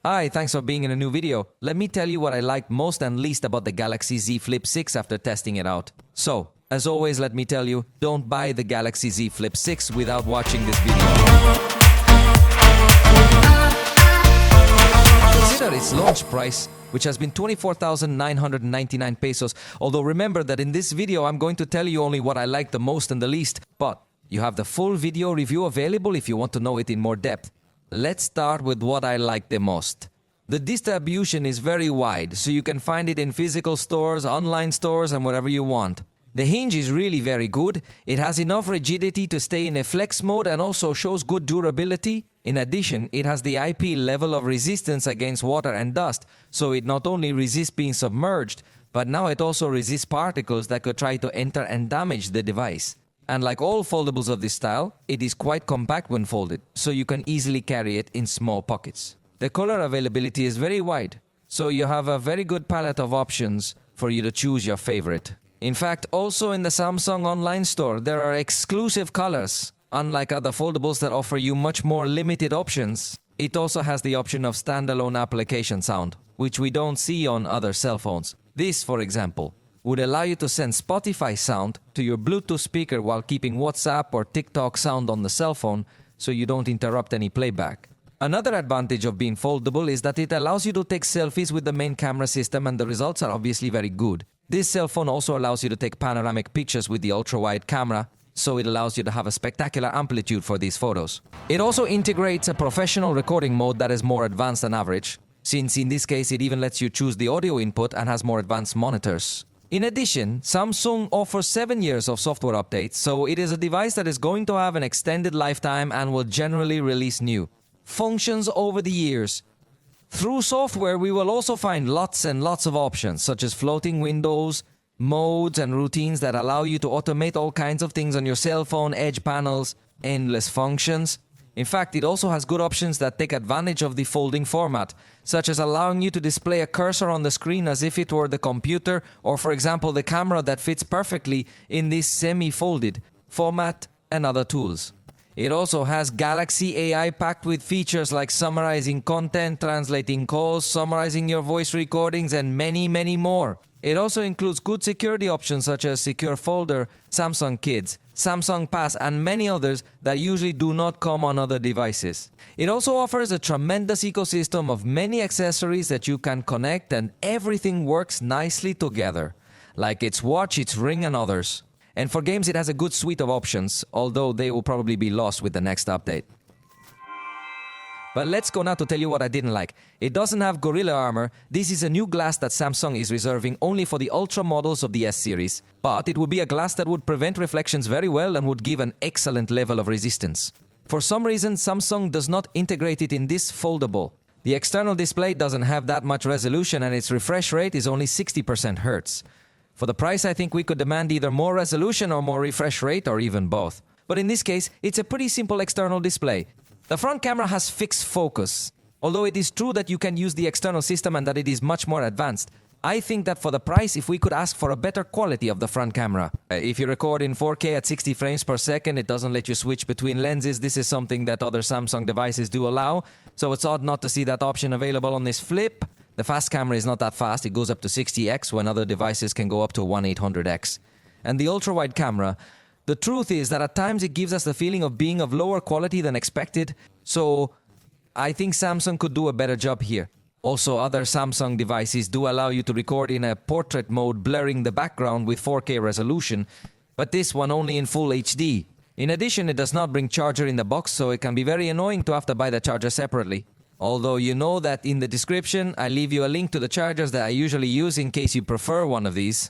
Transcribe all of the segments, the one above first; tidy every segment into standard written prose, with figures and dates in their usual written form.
Hi, thanks for being in a new video. Let me tell you what I liked most and least about the Galaxy Z Flip6 after testing it out. So, as always, let me tell you, don't buy the Galaxy Z Flip6 without watching this video. Consider its launch price, which has been 24,999 pesos. Although remember that in this video, I'm going to tell you only what I like the most and the least, but you have the full video review available if you want to know it in more depth. Let's start with what I like the most. The distribution is very wide, so you can find it in physical stores, online stores, and wherever you want. The hinge is really very good. It has enough rigidity to stay in a flex mode and also shows good durability. In addition, it has the IP level of resistance against water and dust, so it not only resists being submerged, but now it also resists particles that could try to enter and damage the device. And like all foldables of this style, it is quite compact when folded, so you can easily carry it in small pockets. The color availability is very wide, so you have a very good palette of options for you to choose your favorite. In fact, also in the Samsung online store, there are exclusive colors. Unlike other foldables that offer you much more limited options, it also has the option of standalone application sound, which we don't see on other cell phones. This, for example, would allow you to send Spotify sound to your Bluetooth speaker while keeping WhatsApp or TikTok sound on the cell phone so you don't interrupt any playback. Another advantage of being foldable is that it allows you to take selfies with the main camera system, and the results are obviously very good. This cell phone also allows you to take panoramic pictures with the ultra-wide camera, so it allows you to have a spectacular amplitude for these photos. It also integrates a professional recording mode that is more advanced than average, since in this case it even lets you choose the audio input and has more advanced monitors. In addition, Samsung offers 7 years of software updates, so it is a device that is going to have an extended lifetime and will generally release new functions over the years. Through software, we will also find lots and lots of options, such as floating windows, modes and routines that allow you to automate all kinds of things on your cell phone, edge panels, endless functions. In fact, it also has good options that take advantage of the folding format, such as allowing you to display a cursor on the screen as if it were the computer, or for example the camera that fits perfectly in this semi-folded format, and other tools. It also has Galaxy AI packed with features like summarizing content, translating calls, summarizing your voice recordings, and many, many more. It also includes good security options such as Secure Folder, Samsung Kids, Samsung Pass, and many others that usually do not come on other devices. It also offers a tremendous ecosystem of many accessories that you can connect, and everything works nicely together, like its watch, its ring, and others. And for games, it has a good suite of options, although they will probably be lost with the next update. But let's go now to tell you what I didn't like. It doesn't have Gorilla Armor. This is a new glass that Samsung is reserving only for the Ultra models of the S series. But it would be a glass that would prevent reflections very well and would give an excellent level of resistance. For some reason, Samsung does not integrate it in this foldable. The external display doesn't have that much resolution and its refresh rate is only 60% Hz. For the price, I think we could demand either more resolution or more refresh rate, or even both. But in this case, it's a pretty simple external display. The front camera has fixed focus. Although it is true that you can use the external system and that it is much more advanced, I think that for the price, if we could ask for a better quality of the front camera. If you record in 4K at 60 frames per second, it doesn't let you switch between lenses. This is something that other Samsung devices do allow, so it's odd not to see that option available on this Flip. The fast camera is not that fast. It goes up to 60x when other devices can go up to 1/800x. And the ultra-wide camera, the truth is that at times it gives us the feeling of being of lower quality than expected, so I think Samsung could do a better job here. Also, other Samsung devices do allow you to record in a portrait mode, blurring the background with 4K resolution, but this one only in full HD. In addition, it does not bring charger in the box, so it can be very annoying to have to buy the charger separately. Although you know that in the description, I leave you a link to the chargers that I usually use in case you prefer one of these.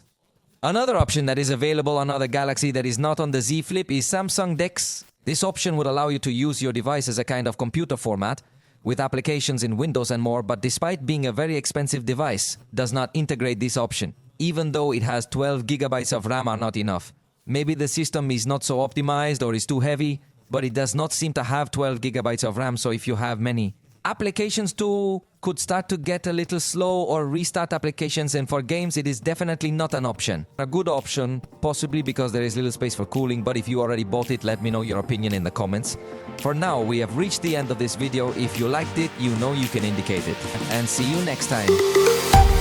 Another option that is available on other Galaxy that is not on the Z Flip is Samsung DeX. This option would allow you to use your device as a kind of computer format, with applications in Windows and more, but despite being a very expensive device, does not integrate this option. Even though it has 12 GB of RAM are not enough. Maybe the system is not so optimized or is too heavy, but it does not seem to have 12 GB of RAM, so if you have many, applications too could start to get a little slow, or restart applications, and for games it is definitely not an option. A good option, possibly because there is little space for cooling, but if you already bought it, let me know your opinion in the comments. For now, we have reached the end of this video. If you liked it, you know you can indicate it. And see you next time.